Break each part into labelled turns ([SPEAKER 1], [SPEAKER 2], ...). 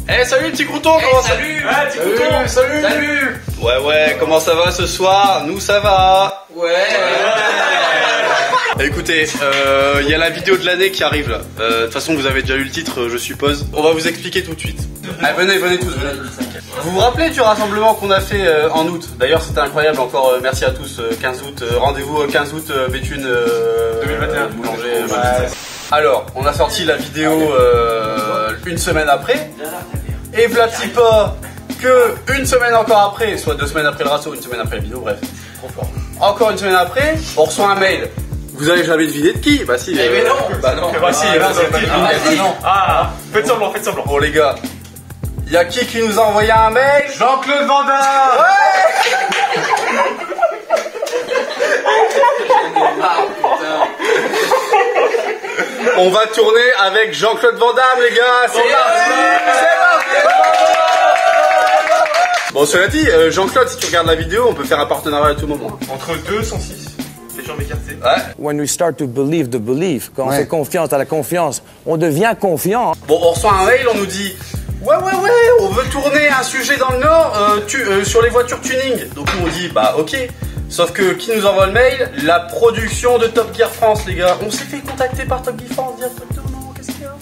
[SPEAKER 1] Eh salut petit crouton, comment ça?
[SPEAKER 2] Salut petit crouton.
[SPEAKER 1] Salut. Ouais, comment ça va ce soir? Nous ça va.
[SPEAKER 2] Ouais.
[SPEAKER 1] Écoutez, il y a la vidéo de l'année qui arrive là. De toute façon vous avez déjà lu le titre je suppose. On va vous expliquer tout de suite. Allez, venez tous, venez. Vous vous rappelez du rassemblement qu'on a fait en août? D'ailleurs c'était incroyable encore, merci à tous. 15 août, rendez-vous 15 août, Béthune 2021. Boulanger. Alors, on a sorti la vidéo une semaine après. Et v'là petit pas que une semaine encore après, soit 2 semaines après le rasso, une semaine après la vidéo, bref. Trop fort. Encore une semaine après, on reçoit un mail. Vous avez jamais deviné de qui? Bah si.
[SPEAKER 2] Mais non.
[SPEAKER 1] Bah non.
[SPEAKER 2] Bah si. Ah, faites semblant.
[SPEAKER 1] Bon les gars, y'a qui nous a envoyé un mail?
[SPEAKER 2] Jean-Claude Van Damme.
[SPEAKER 1] Ouais. On va tourner avec Jean-Claude Van Damme les gars, c'est parti. Bon cela dit, Jean-Claude, si tu regardes la vidéo, on peut faire un partenariat à tout moment.
[SPEAKER 2] Entre 2 sont 6. Les jambes écartées.
[SPEAKER 1] Ouais.
[SPEAKER 3] When we start to believe the belief, quand on fait confiance à la confiance, on devient confiant.
[SPEAKER 1] Bon, on reçoit un mail, on nous dit ouais, on veut tourner un sujet dans le Nord sur les voitures tuning. Donc nous on dit bah ok. Sauf que qui nous envoie le mail? La production de Top Gear France les gars. On s'est fait contacter par Top Gear France directement. Qu'est-ce qu'il y a en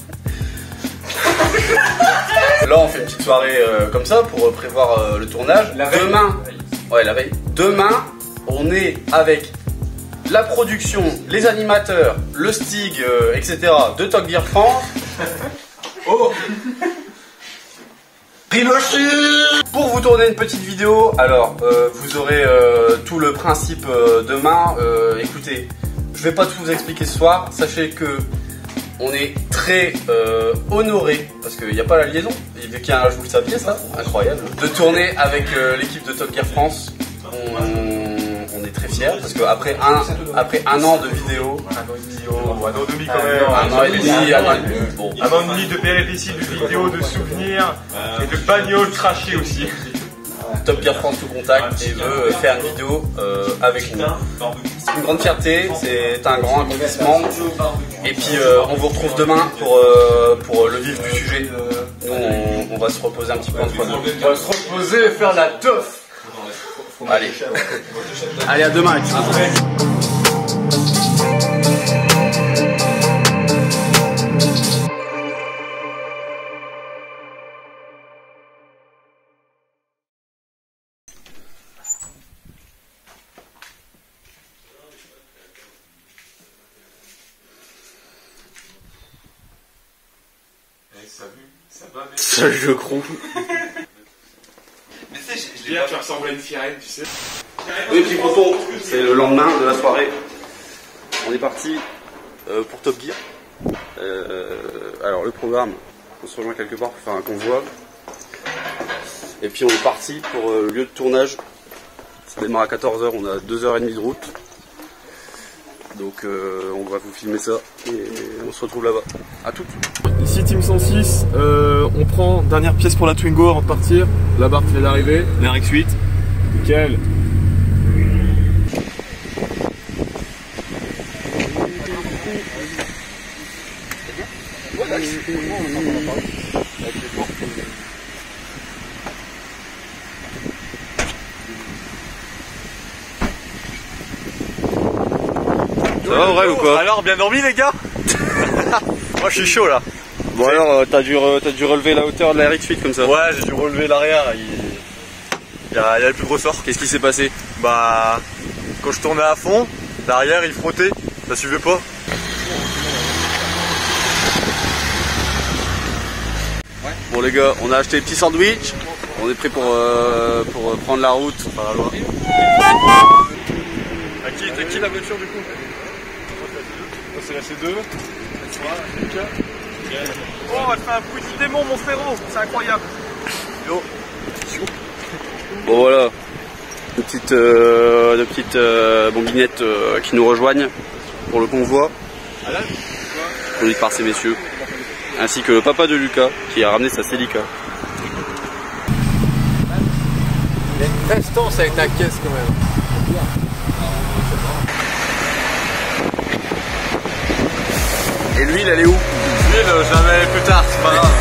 [SPEAKER 1] fait? Là on fait une petite soirée comme ça pour prévoir le tournage. Demain, la veille. Demain, on est avec la production, les animateurs, le Stig, etc. de Top Gear France. Oh. Pour vous tourner une petite vidéo, alors vous aurez tout le principe demain. Écoutez, je vais pas tout vous expliquer ce soir. Sachez que on est très honoré parce qu'il n'y a pas la liaison. Vu qu'il y a un, je vous le saviez ça, incroyable, de tourner avec l'équipe de Top Gear France. On est très fiers parce qu'après un an de vidéo,
[SPEAKER 2] un an et demi quand même.
[SPEAKER 1] un an et demi, bon.
[SPEAKER 2] Un an et demi de péripéties, de vidéos, de souvenirs et de bagnoles trashées aussi.
[SPEAKER 1] Top Gear France nous contacte et veut faire une vidéo avec nous. C'est une grande fierté, c'est un grand accomplissement. Et puis on vous retrouve demain pour le vif du sujet. Nous on va se reposer un petit peu entre nous.
[SPEAKER 2] On va se reposer et faire la teuf.
[SPEAKER 1] Allez. Allez, à demain. Salut le crew.
[SPEAKER 2] Mais tu sais, je l'ai tu ressembles à une sirène, tu sais.
[SPEAKER 1] Oui, petit crouton, c'est le lendemain de la soirée. On est parti pour Top Gear. Alors le programme, on se rejoint quelque part pour faire un convoi. Et puis on est parti pour le lieu de tournage. Ça démarre à 14 h, on a 2h30 de route. Donc on va vous filmer ça et on se retrouve là-bas. A toutes.
[SPEAKER 4] Ici Team 106, on prend dernière pièce pour la Twingo avant de partir. La barre vient d'arriver, la RX8. Nickel.
[SPEAKER 1] Ça va vrai ou quoi?
[SPEAKER 2] Alors, bien dormi les gars? Moi je suis chaud là.
[SPEAKER 1] Bon alors t'as dû relever la hauteur de la RX8 comme ça?
[SPEAKER 2] Ouais, j'ai dû relever l'arrière. Il y a le plus gros sort.
[SPEAKER 1] Qu'est-ce qui s'est passé?
[SPEAKER 2] Bah, quand je tournais à fond, l'arrière il frottait, ça suivait pas.
[SPEAKER 1] Bon les gars, on a acheté des petits sandwichs. On est prêt pour prendre la route.
[SPEAKER 2] Par la loi. T'as qui la voiture du coup? C'est la C2. Oh, on va te faire un petit démon mon frérot, c'est incroyable. Yo.
[SPEAKER 1] Bon voilà, de petites bombinettes qui nous rejoignent pour le convoi, conduite par ces messieurs, ainsi que le papa de Lucas qui a ramené sa Celica.
[SPEAKER 3] Il y a une prestance avec ta caisse quand même.
[SPEAKER 1] Et l'huile elle est où?
[SPEAKER 2] L'huile, je la mets plus tard, c'est pas grave.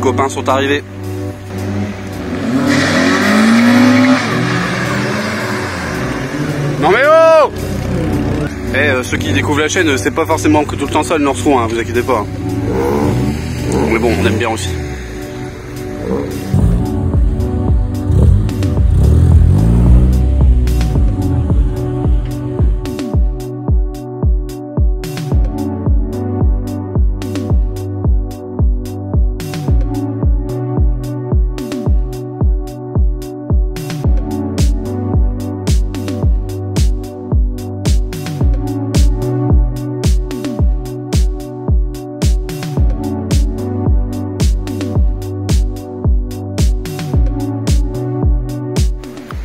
[SPEAKER 1] copains sont arrivés. Non mais oh! Ceux qui découvrent la chaîne, c'est pas forcément que tout le temps ça le Northron, hein, vous inquiétez pas. Mais bon, on aime bien aussi.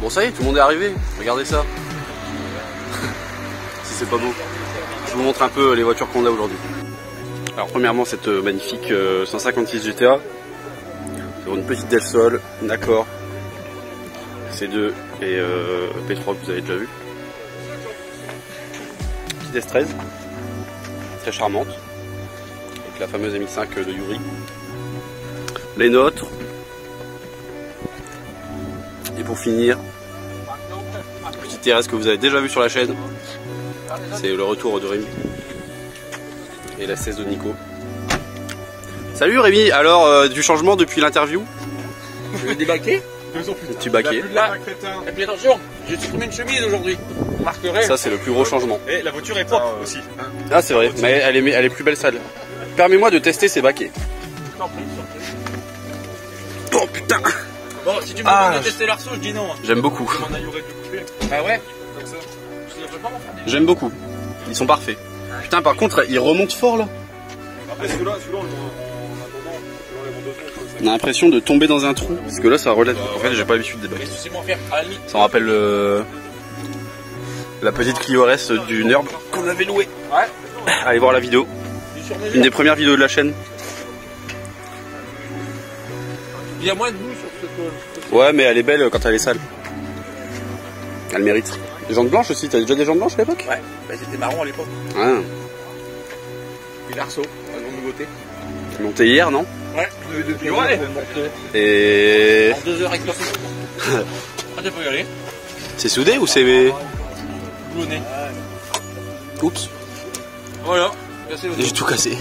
[SPEAKER 1] Bon ça y est, tout le monde est arrivé, regardez ça. Si c'est pas beau. Je vous montre un peu les voitures qu'on a aujourd'hui. Alors premièrement cette magnifique 156 GTA. C'est une petite Del Sol, une Accord, C2 et P3 que vous avez déjà vu. Petite S13, très charmante, avec la fameuse MX5 de Yuri. Les nôtres. Et pour finir, petite TRS que vous avez déjà vu sur la chaîne, c'est le retour de Rémi. Et la 16 de Nico. Salut Rémi, alors du changement depuis l'interview?
[SPEAKER 5] Je vais débaquer.
[SPEAKER 1] Tu baquais.
[SPEAKER 5] Et puis attention, j'ai supprimé une chemise aujourd'hui. Vous remarquerez.
[SPEAKER 1] Ça c'est le plus gros changement.
[SPEAKER 2] Et la voiture est propre aussi.
[SPEAKER 1] Ah c'est vrai, mais elle est plus belle sale. Permets-moi de tester ces baquets. Oh putain.
[SPEAKER 5] Bon, si tu me demandes de tester l'arceau, je dis non.
[SPEAKER 1] J'aime beaucoup.
[SPEAKER 5] Ah ouais?
[SPEAKER 1] J'aime beaucoup. Ils sont parfaits. Putain par contre ils remontent fort là.
[SPEAKER 2] Après celui-là,
[SPEAKER 1] On a l'impression de tomber dans un trou. Parce que là ça relève. En fait j'ai pas l'habitude des baquets.
[SPEAKER 5] C'est moi faire à la limite.
[SPEAKER 1] Ça me rappelle la petite Clio RS du Nurb qu'on avait loué.
[SPEAKER 5] Ouais.
[SPEAKER 1] Allez voir la vidéo. Une des premières vidéos de la chaîne.
[SPEAKER 5] Il y a moins de boue sur cette.
[SPEAKER 1] Ouais mais elle est belle quand elle est sale. Elle mérite. Des jantes blanches aussi, t'as déjà des jantes blanches à l'époque?
[SPEAKER 5] Ouais, bah c'était marron à l'époque.
[SPEAKER 1] Ah.
[SPEAKER 5] Puis l'arceau, la grande nouveauté.
[SPEAKER 1] Monté hier non?
[SPEAKER 5] Ouais, depuis ouais.
[SPEAKER 1] Et...
[SPEAKER 5] En 2 heures explosé. Ah tu peux y aller.
[SPEAKER 1] C'est soudé ou c'est...
[SPEAKER 5] Boulonné.
[SPEAKER 1] Oups.
[SPEAKER 5] Voilà, cassé
[SPEAKER 1] J'ai tout cassé.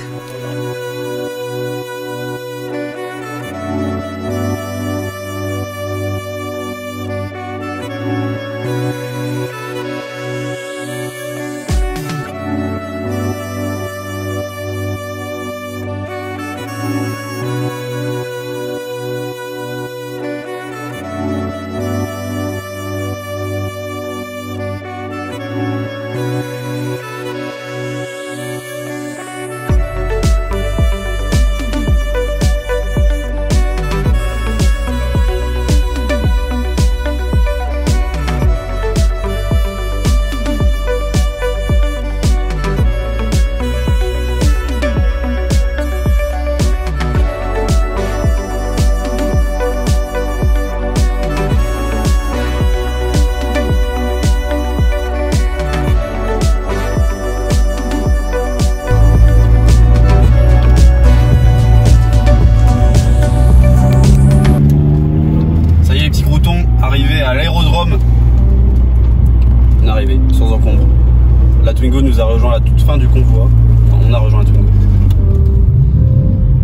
[SPEAKER 1] Twingo nous a rejoint à la toute fin du convoi. Enfin, on a rejoint la Twingo.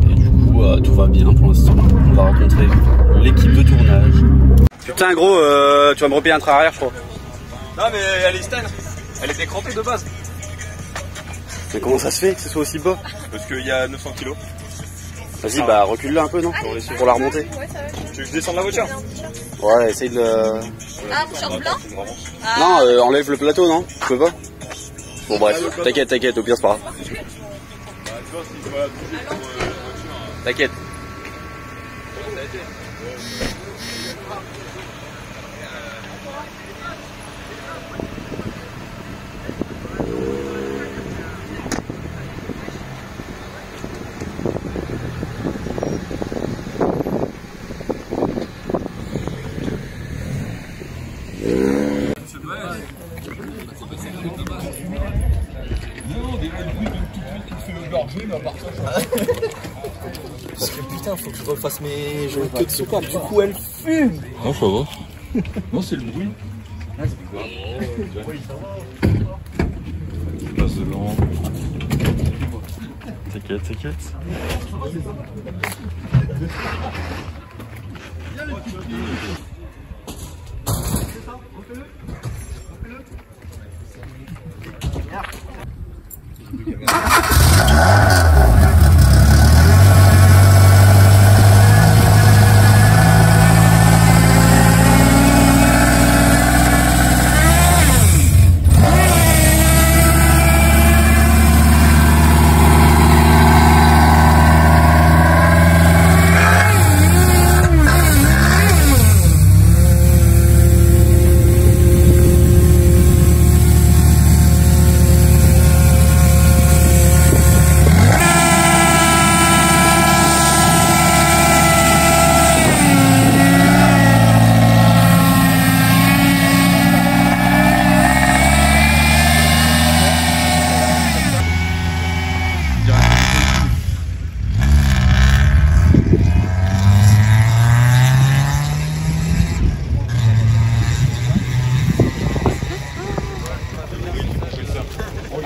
[SPEAKER 1] Et du coup, tout va bien pour l'instant. On va rencontrer l'équipe de tournage. Putain gros, tu vas me repayer un train arrière je crois.
[SPEAKER 2] Non mais elle est stane. Elle était crampée de base.
[SPEAKER 1] Mais comment ça se fait que ce soit aussi bas?
[SPEAKER 2] Parce qu'il y a 900 kilos.
[SPEAKER 1] Vas-y bah recule-la un peu non? Pour la remonter.
[SPEAKER 2] Tu veux que je descende la voiture?
[SPEAKER 1] Ouais, essaye de le...
[SPEAKER 6] Ah, mouchoir blanc?
[SPEAKER 1] Non, enlève le plateau non? Tu peux pas? Bon bref, t'inquiète, au pire c'est pas grave. T'inquiète.
[SPEAKER 6] Parce que putain, faut que je refasse mes jeux de soupape. Du coup, elle fume.
[SPEAKER 4] Non, ça va. Non, c'est le bruit. Ah, c'est bizarre. Je passe devant. T'inquiète, t'inquiète.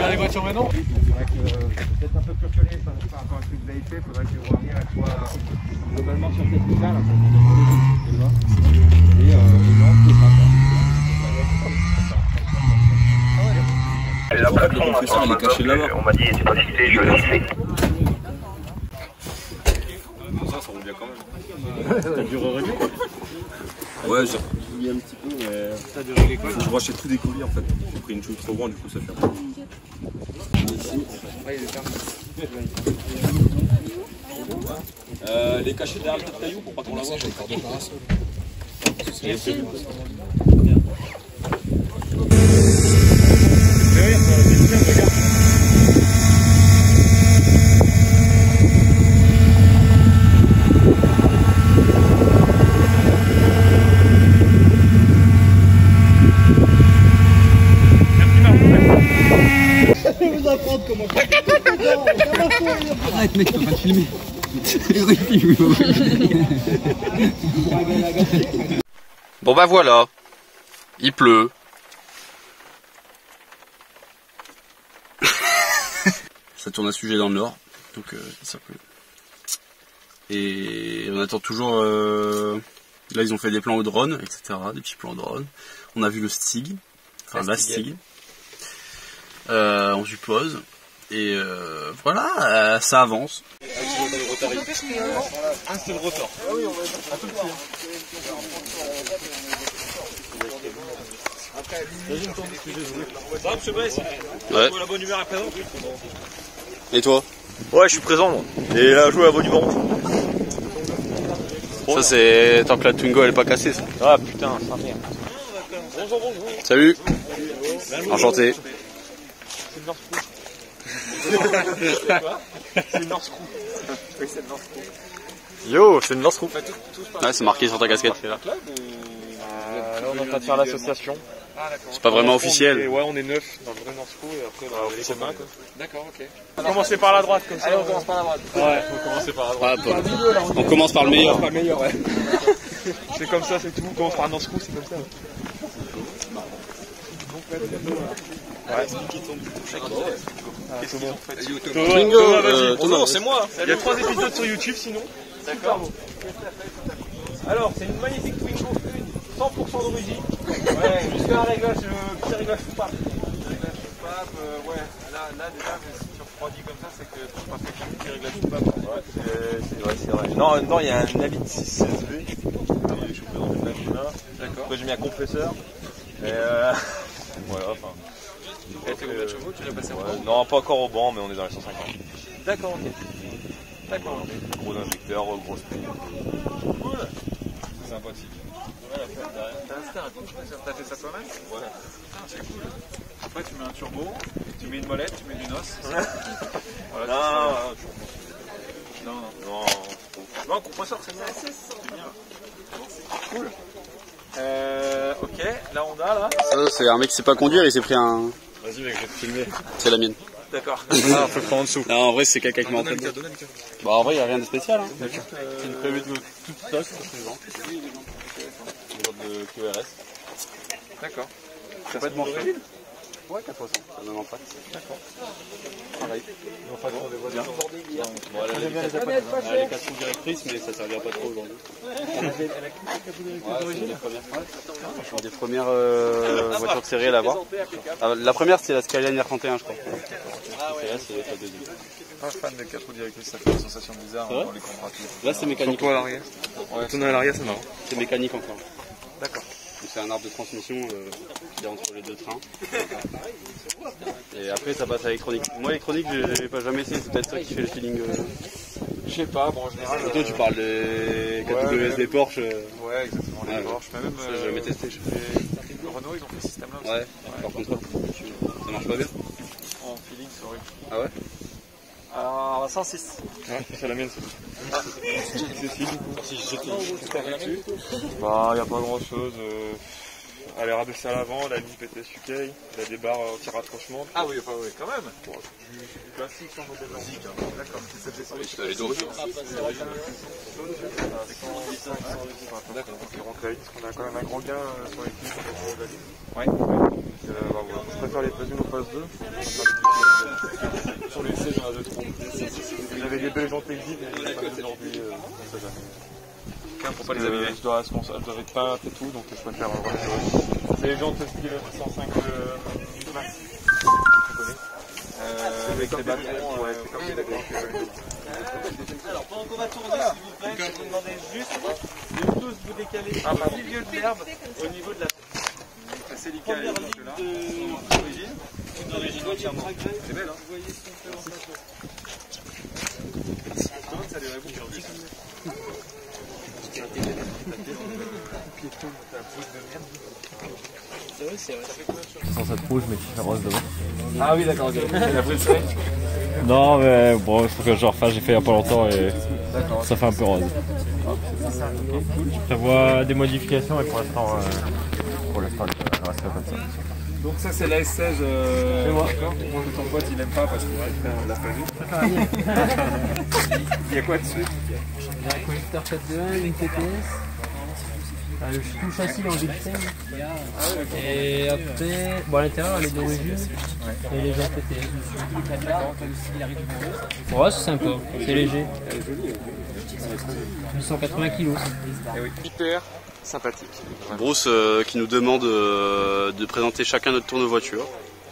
[SPEAKER 2] Les voitures maintenant.
[SPEAKER 7] C'est vrai que peut-être un peu percolé par rapport à ce que vous avez fait, il faudrait que revenir à soit globalement sur cette piste là, et non, c'est pas.
[SPEAKER 8] Et la plateforme,
[SPEAKER 4] il est caché là-bas.
[SPEAKER 8] On m'a dit, c'est pas fixé, je l'ai fixé.
[SPEAKER 4] Ça roule bien quand même. T'as dû régler? Ouais, j'ai mis un petit peu, mais. T'as dû régler quoi? Je branchais tout des colis en fait. J'ai pris une chose trop grande, du coup ça ferme. Les cachets derrière le caillou pour pas qu'on la voie.
[SPEAKER 6] Arrête mec, tu peux pas te filmer.
[SPEAKER 1] Bon bah voilà, il pleut. Ça tourne à sujet dans le nord, donc ça pleut. Et on attend toujours... Là ils ont fait des plans au drone, etc. Des petits plans au drone. On a vu le Stig, enfin la Stig. On suppose. Et voilà, ça avance.
[SPEAKER 2] Un seul rotor. Ah oui, on va un tout petit. Ça va, monsieur Bass?
[SPEAKER 1] Ouais.
[SPEAKER 2] La bonne humeur est présente?
[SPEAKER 1] Et toi?
[SPEAKER 2] Ouais, je suis présent moi. Et là, jouer à bonne humeur.
[SPEAKER 1] Ça c'est tant que la Twingo elle est pas cassée ça.
[SPEAKER 2] Ah putain, ça merde. Bonjour, bonjour.
[SPEAKER 1] Salut. Enchanté.
[SPEAKER 2] C'est le North Crew. C'est le North Crew. Oui, c'est le North Crew. Yo, c'est le North Crew.
[SPEAKER 1] Ouais, c'est marqué sur ta casquette.
[SPEAKER 2] Là, on est en train de faire l'association.
[SPEAKER 1] C'est pas vraiment officiel.
[SPEAKER 2] Ouais, on est 9 dans le vrai North Crew et après dans les communs. D'accord, ok. On va commencer par la droite comme ça. Allez, on commence par la droite. Ouais, faut commencer par la droite.
[SPEAKER 1] On commence par le meilleur.
[SPEAKER 2] Pas le meilleur, ouais. C'est comme ça, c'est tout. On commence par North Crew, c'est comme ça. Ouais.
[SPEAKER 1] Thomas,
[SPEAKER 2] c'est moi. Il y a 3 épisodes sur YouTube sinon. D'accord. Alors, c'est une magnifique Twingo 100% d'origine. Ouais, jusqu'à un réglage, petit réglage soupape. Réglage soupape, ouais. Là déjà, si tu refroidis comme ça, c'est que tu pas fait qu'un petit réglage soupape. Ouais, c'est vrai. Non, dedans, il y a un Navid 616V. Il est chauffé dans une machine là. D'accord. Après, j'ai mis un compresseur. Et voilà, enfin. Et t'es combien de chevaux? Tu l'as passé au banc? Non, pas encore au banc, mais on est dans les 150. D'accord, ok. D'accord, ok. Gros injecteur, grosse pile. Cool. Sympathique. T'as fait ça toi-même? Ouais. C'est cool. Après, tu mets un turbo, tu mets une molette, tu mets du NOS. Voilà, non. Non, compresseur, c'est bien. C'est bien. Cool. Ok, la Honda là.
[SPEAKER 1] Ça c'est un mec qui sait pas conduire, il s'est pris un...
[SPEAKER 2] Vas-y mec, je vais te filmer.
[SPEAKER 1] C'est la mienne.
[SPEAKER 2] D'accord. Ah, faut prendre en dessous.
[SPEAKER 1] Non, en vrai, c'est quelqu'un qui m'a entraîné. Bah, en vrai, il n'y a rien de spécial. Hein. C'est une prévue de toute stock, c'est bon. De QRS.
[SPEAKER 2] D'accord.
[SPEAKER 1] Ça peut être mon frère. Ouais, 400, ça donne en face. D'accord. Pareil. En face, on les voit bien. Bon, elle a les 4 roues directrices, mais ça ne servira pas trop aujourd'hui. C'est des premières voitures de série à l'avoir. La première, c'était la Skyline R31, je crois. Et là, c'est la deuxième.
[SPEAKER 2] Pas fan des 4 roues directrices, ça fait une sensation bizarre dans les comparatifs.
[SPEAKER 1] Là, c'est mécanique.
[SPEAKER 2] Toi à l'arrière. Ouais. Tourner à l'arrière, c'est marrant.
[SPEAKER 1] C'est mécanique encore.
[SPEAKER 2] D'accord.
[SPEAKER 1] C'est un arbre de transmission qui est entre les deux trains. Et après ça passe à l'électronique. Moi l'électronique j'ai pas jamais essayé, c'est peut-être ça qui fait le feeling.
[SPEAKER 2] Je sais pas, bon en général.
[SPEAKER 1] Et toi tu parles des KWS des Porsche.
[SPEAKER 2] Ouais exactement, les Porsche. Mais même
[SPEAKER 1] j'ai jamais testé.
[SPEAKER 2] Le Renault ils ont fait ce système là aussi.
[SPEAKER 1] Ouais, par contrôle. Ça marche pas bien.
[SPEAKER 2] En feeling c'est horrible.
[SPEAKER 1] Ah ouais.
[SPEAKER 2] Alors 106.
[SPEAKER 4] Ouais, c'est la mienne ça.
[SPEAKER 2] Bah y a pas grand chose. Elle est rabaissée à l'avant, la ligne PTSUK, elle a des barres anti-rapprochement. Ah oui, enfin oui, quand même. Bon, c'est du classique sans modèle basique. D'accord, c'est cette descente.
[SPEAKER 1] Elle est d'origine.
[SPEAKER 2] D'accord, on rentre là vite parce qu'on a quand même un gros gain sur les clips. Ouais. Je préfère les phase 1 aux phase 2. Sur les essais, j'en ai 2 trop. J'avais des belles jantes exit, mais aujourd'hui, ça jamais. Pour pas les abîmer. Je dois être peint et tout, donc je préfère retirer. C'est les jantes style 105 max. Tu connais avec les bâtons, ouais, c'est comme des d'accord.
[SPEAKER 6] Alors pendant qu'on va tourner, s'il vous plaît, je vais vous demander juste de tous vous décaler au milieu de l'herbe, au niveau de la
[SPEAKER 2] C'est première ligne
[SPEAKER 6] d'origine entièrement.
[SPEAKER 2] C'est belle, hein.
[SPEAKER 6] Vous voyez ce qu'on fait en face.
[SPEAKER 2] Ça les répond aujourd'hui.
[SPEAKER 9] Sans être rouge mais qui fait rose devant.
[SPEAKER 2] Ah oui d'accord, ok.
[SPEAKER 9] Non mais bon il faut que je refasse, j'ai fait il y a pas longtemps et ça fait un peu rose. Je prévois des modifications et pour l'instant je resterai comme ça.
[SPEAKER 2] Donc ça c'est la S16
[SPEAKER 9] c'est moi.
[SPEAKER 2] Moi ton pote il aime pas parce qu'il l'a pas vu. Il y a quoi dessus?
[SPEAKER 10] Il y a un connecteur 4.2.1, une TPS, tout le châssis en Gibson. Et après, bon à l'intérieur elle est d'origine et les jantes TPS. Ouais c'est sympa, c'est léger. 880 kg.
[SPEAKER 2] Hyper sympathique.
[SPEAKER 1] Bruce qui nous demande de présenter chacun notre tour de voiture.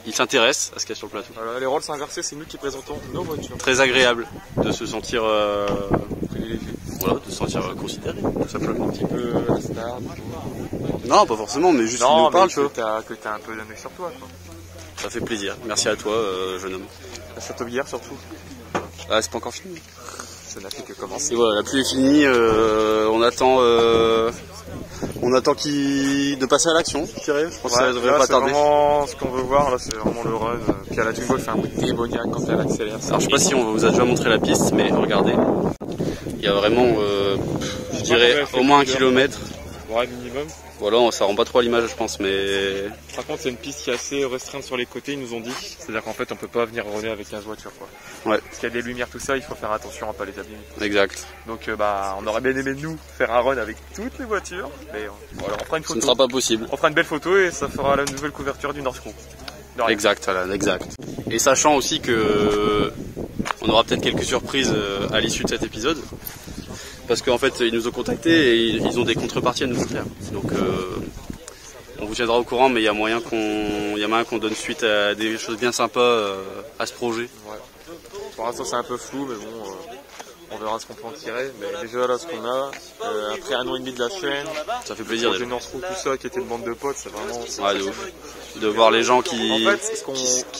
[SPEAKER 1] Il s'intéresse à ce qu'il y a sur le plateau.
[SPEAKER 2] Voilà, les rôles sont inversés, c'est nous qui présentons nos voitures.
[SPEAKER 1] Très agréable de se sentir privilégié. Voilà, de se sentir considéré, tout simplement.
[SPEAKER 2] Un petit peu la star.
[SPEAKER 1] Non, pas forcément, mais juste qu'il nous parle, tu vois.
[SPEAKER 2] Que t'as un peu donné sur toi, quoi.
[SPEAKER 1] Ça fait plaisir. Merci à toi, jeune homme.
[SPEAKER 2] La châteaubière surtout.
[SPEAKER 1] Ah, c'est pas encore fini.
[SPEAKER 2] Ça n'a fait que commencer.
[SPEAKER 1] Et voilà, la pluie est finie. On attend de passer à l'action, je dirais. Je pense que ça devrait pas tarder.
[SPEAKER 2] C'est vraiment ce qu'on veut voir, là, c'est vraiment le run. Puis à la Jumbo, elle fait un bruit démoniaque quand elle accélère.
[SPEAKER 1] Alors, je sais pas si on vous a déjà montré la piste, mais regardez. Il y a vraiment, je dirais, au moins 1 kilomètre.
[SPEAKER 2] Ouais, minimum.
[SPEAKER 1] Voilà, ça rend pas trop à l'image, je pense, mais...
[SPEAKER 2] Par contre, c'est une piste qui est assez restreinte sur les côtés, ils nous ont dit. C'est-à-dire qu'en fait, on peut pas venir runner avec 15 voitures, quoi.
[SPEAKER 1] Ouais.
[SPEAKER 2] Parce qu'il y a des lumières, tout ça, il faut faire attention à pas les abîmer.
[SPEAKER 1] Exact.
[SPEAKER 2] Donc, on aurait bien aimé, nous, faire un run avec toutes les voitures. Mais voilà, on fera une photo.
[SPEAKER 1] Ce ne sera pas possible.
[SPEAKER 2] On fera une belle photo et ça fera la nouvelle couverture du North Crew.
[SPEAKER 1] Exact, voilà, exact. Et sachant aussi que on aura peut-être quelques surprises à l'issue de cet épisode. Parce qu'en fait, ils nous ont contactés et ils ont des contreparties à nous faire. Donc, on vous tiendra au courant, mais il y a moyen qu'on donne suite à des choses bien sympas à ce projet.
[SPEAKER 2] Ouais. Pour l'instant, c'est un peu flou, mais bon, on verra ce qu'on peut en tirer. Mais déjà, là, ce qu'on a, après 1 an et demi de la chaîne,
[SPEAKER 1] ça fait plaisir.
[SPEAKER 2] Le North Crew, tout ça, qui était une bande de potes, c'est vraiment.
[SPEAKER 1] Ouais, de ouf. De voir les gens qui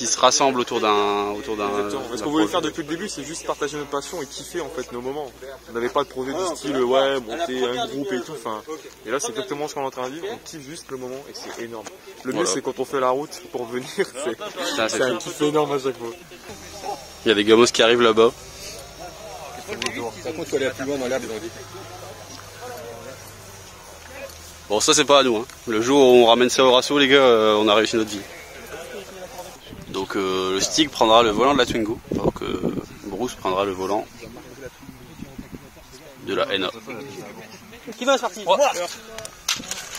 [SPEAKER 1] se rassemblent autour d'un.
[SPEAKER 2] Exactement. Ce qu'on voulait faire depuis le début, c'est juste partager notre passion et kiffer en fait nos moments. On n'avait pas de projet du style ouais, monter un groupe et tout. Enfin, et là, c'est exactement ce qu'on est en train de vivre. On kiffe juste le moment et c'est énorme. Le mieux, c'est quand on fait la route pour venir. C'est un kiff énorme à chaque fois.
[SPEAKER 1] Il y a des gamos qui arrivent là-bas.
[SPEAKER 4] Par contre, il faut aller plus loin dans l'herbe.
[SPEAKER 1] Bon, ça c'est pas à nous, hein. Le jour où on ramène ça au rasso, les gars, on a réussi notre vie. Donc le stick prendra le volant de la Twingo, alors que Bruce prendra le volant de la NA.
[SPEAKER 10] Qui va sortir?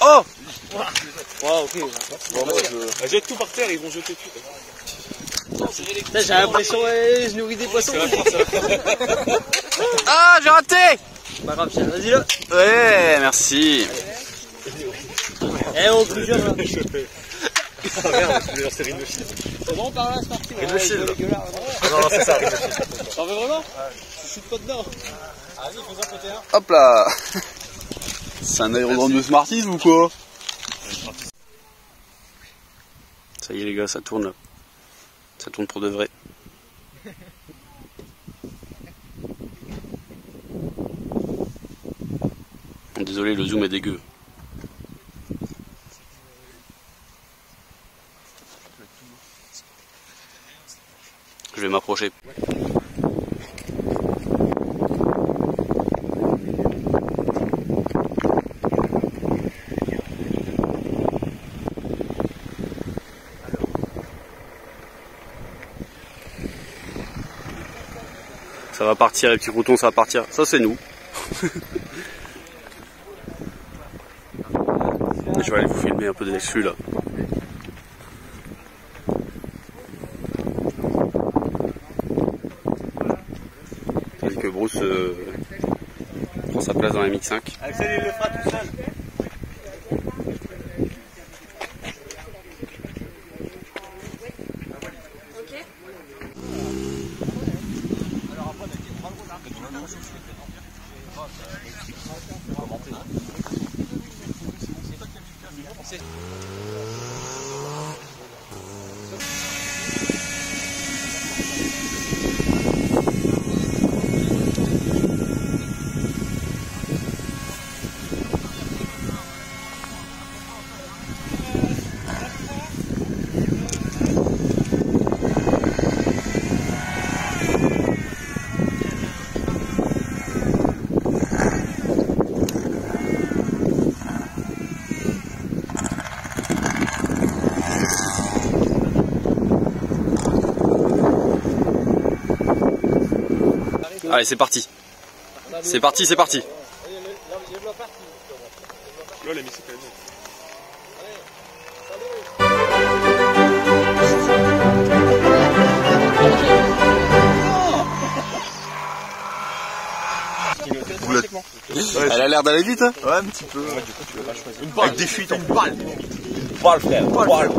[SPEAKER 1] Oh!
[SPEAKER 10] Ok.
[SPEAKER 2] Jette tout par terre, ils vont jeter tout.
[SPEAKER 10] J'ai l'impression que je nourris des poissons.
[SPEAKER 1] Ah, j'ai raté!
[SPEAKER 10] Pas grave, vas-y là.
[SPEAKER 1] Ouais, merci.
[SPEAKER 10] Eh, on plusieurs là.
[SPEAKER 2] Ah merde, je vais lancer Rhinochil.
[SPEAKER 10] C'est bon par là, c'est parti.
[SPEAKER 1] Rhinochil.
[SPEAKER 2] Non, c'est ça, Rhinochil.
[SPEAKER 10] T'en veux vraiment? Je shoot pas dedans. Vas-y, fais-en côté 1.
[SPEAKER 1] Hop là! C'est un aérodrome de Smarties ou quoi? Ça y est les gars, ça tourne là. Ça tourne pour de vrai. Désolé, le zoom est dégueu. Je vais m'approcher. Ça va partir, les petits croutons, ça va partir. Ça, c'est nous. Je vais aller vous filmer un peu de l'exclu là. Tandis que Bruce prend sa place dans la MX5.
[SPEAKER 10] Axel, il le fera tout seul.
[SPEAKER 1] Allez, c'est parti. C'est parti, c'est parti.
[SPEAKER 2] Là, la mise, c'est quand même.
[SPEAKER 1] Elle a l'air d'aller vite, hein?
[SPEAKER 4] Ouais, un petit peu. Ouais, du coup, tu vas pas choisir.
[SPEAKER 1] Une balle. Avec des fuites en balle.
[SPEAKER 4] Balle, frère. Balle.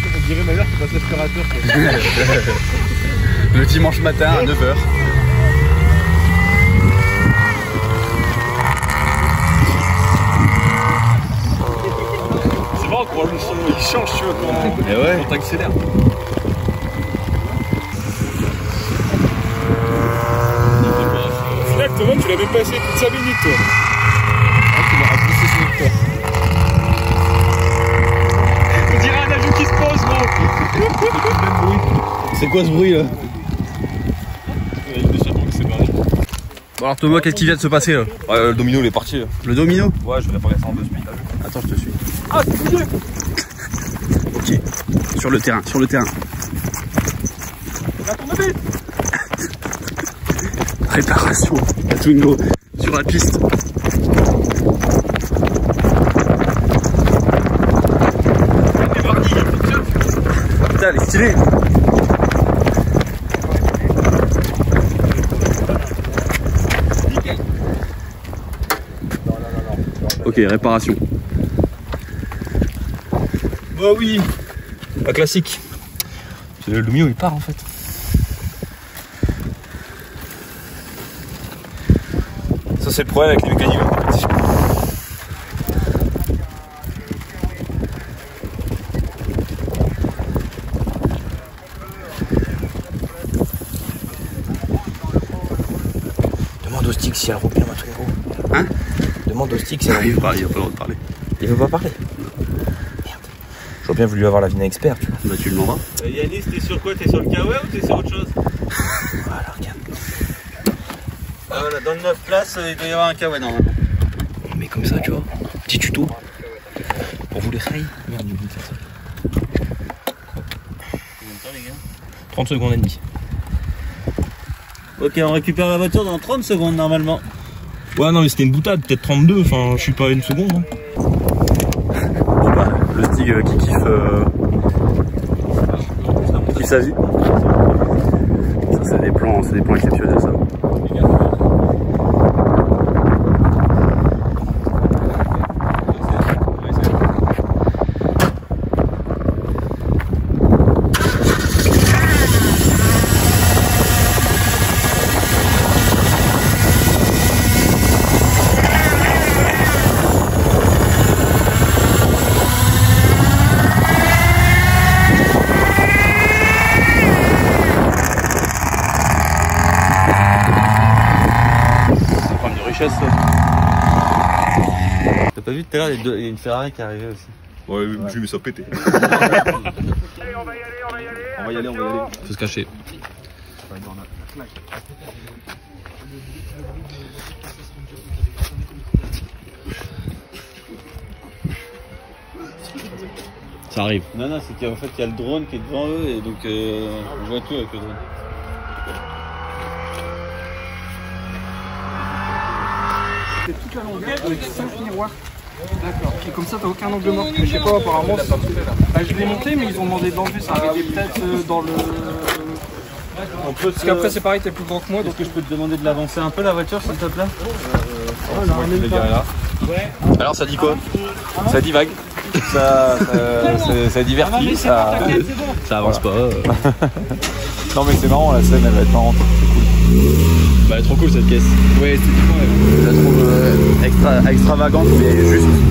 [SPEAKER 2] On dirait ma mère qui passe l'aspirateur.
[SPEAKER 1] Le dimanche matin à 9h.
[SPEAKER 2] C'est marrant quand le son il change, tu vois, quand t'accélères. Au final, Thomas, tu l'avais passé toute 5 minutes, toi. Ah, tu m'as poussé sur le toit. On dirait un avion qui se pose, gros.
[SPEAKER 1] C'est quoi ce bruit là?
[SPEAKER 2] C'est pareil.
[SPEAKER 1] Bon alors Thomas, qu'est-ce qui vient de se passer là?
[SPEAKER 4] Ouais, le domino il est parti.
[SPEAKER 1] Le domino?
[SPEAKER 4] Ouais, je vais réparer ça en 2 speed.
[SPEAKER 1] Attends, je te suis. Ah, ok, sur le terrain, sur le terrain. Réparation, la Twingo sur la piste. Putain, elle est stylée. Ok, réparation.
[SPEAKER 4] Bah oui, la classique. Le domino il part en fait. Ça c'est le problème avec les mécaniques de compétition.
[SPEAKER 3] Demande au stick si elle roule bien ma Twingo.
[SPEAKER 1] Hein?
[SPEAKER 3] Demande au stick si elle roule
[SPEAKER 1] Il
[SPEAKER 3] bien.
[SPEAKER 1] va pas le droit de parler.
[SPEAKER 3] Il veut pas parler. Merde. J'aurais bien voulu avoir la vie d'un expert, tu vois.
[SPEAKER 1] Bah tu le demanderas.
[SPEAKER 2] Yanis, t'es sur quoi? T'es sur le Kawa ou t'es sur autre chose?
[SPEAKER 3] Voilà, regarde.
[SPEAKER 1] Voilà, dans le 9 places, il doit y avoir un Kawa normalement.
[SPEAKER 3] Mais comme ça, tu vois.
[SPEAKER 11] Petit tuto pour vous les rails. Merde, j'ai oublié de faire ça. 30 secondes et demie.
[SPEAKER 12] Ok, on récupère la voiture dans 30 secondes normalement.
[SPEAKER 11] Ouais, non, mais c'était une boutade, peut-être 32, enfin, je suis pas à une seconde. Hein.
[SPEAKER 1] Bon bah, le Stig qui kiffe sa vie. Ça, c'est des plans exceptionnels, ça.
[SPEAKER 12] T'as pas vu tout à l'heure, il y a une Ferrari qui est arrivée aussi.
[SPEAKER 4] Ouais, j'ai vu ça péter.
[SPEAKER 2] Allez, on va y aller.
[SPEAKER 4] On va y aller.
[SPEAKER 11] Faut se cacher. Ça arrive.
[SPEAKER 12] Non, c'est qu'en fait il y a le drone qui est devant eux et donc on voit tout avec le drone.
[SPEAKER 7] C'est toute la longueur avec 5 miroirs. D'accord. Et comme ça, t'as aucun angle mort. Mais je sais pas, apparemment, je l'ai monté, mais ils ont demandé d'enlever ça. Il était peut-être dans le. Parce qu'après, c'est pareil, t'es plus grand que moi.
[SPEAKER 12] Donc, je peux te demander de l'avancer un peu la voiture, s'il te plaît?
[SPEAKER 1] Alors, ça dit quoi?
[SPEAKER 11] Ça divague. Ça divertit, ça avance pas. Non mais c'est marrant, la scène elle va être marrante, c'est cool. Bah elle est trop cool cette caisse.
[SPEAKER 1] Ouais, esthétiquement je la trouve extravagante, mais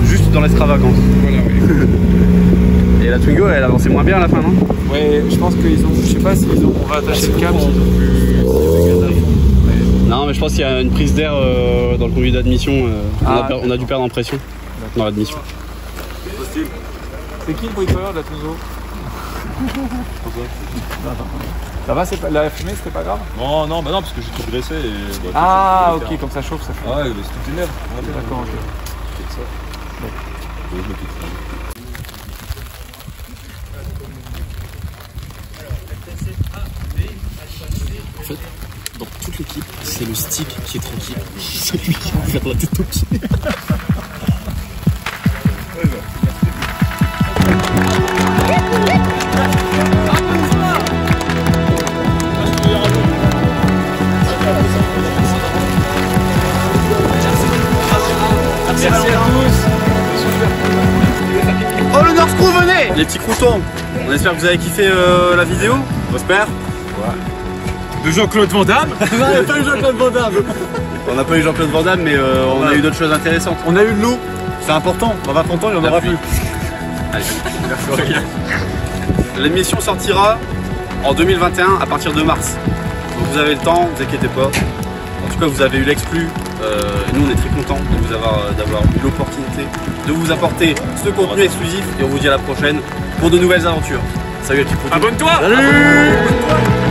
[SPEAKER 1] juste dans l'extravagance. Voilà, oui. Et la Twingo elle avançait moins bien à la fin, non?
[SPEAKER 7] Ouais, je pense qu'ils ont, je sais pas s'ils ont rattaché le câble, s'ils ont pu.
[SPEAKER 1] Non, mais je pense qu'il y a une prise d'air dans le conduit d'admission. On a dû perdre en pression dans l'admission.
[SPEAKER 7] C'est qui le bricoleur de la Twingo? Ça va, la fumée c'était pas grave?
[SPEAKER 4] Non, bah non, parce que j'ai tout dressé et. Bah,
[SPEAKER 7] ah, ok, comme ça chauffe, ça fait.
[SPEAKER 4] Ah ouais, c'est tout énerve.
[SPEAKER 7] D'accord, ok.
[SPEAKER 11] En fait, dans toute l'équipe, c'est le Stick qui est tranquille. C'est lui qui va faire la tête au pied.
[SPEAKER 1] Merci à tous. Oh le Nord Screw, venez. Les petits croutons. On espère que vous avez kiffé la vidéo. J'espère. Ouais.
[SPEAKER 4] De Jean-Claude Van Damme.
[SPEAKER 1] On n'a pas eu Jean-Claude Van Damme. On n'a pas eu Jean-Claude Van Damme, mais on a eu d'autres choses intéressantes.
[SPEAKER 7] On a eu le loup. C'est important. Dans 20 ans, il n'y en aura plus.
[SPEAKER 1] Allez, merci. L'émission sortira en 2021 à partir de mars. Donc vous avez le temps, ne vous inquiétez pas. En tout cas, vous avez eu l'exclu. Nous, on est très contents d'avoir eu l'opportunité de vous apporter ce contenu exclusif. Et on vous dit à la prochaine pour de nouvelles aventures. Salut à l'équipe.
[SPEAKER 2] Abonne-toi.
[SPEAKER 1] Salut. Abonne-toi.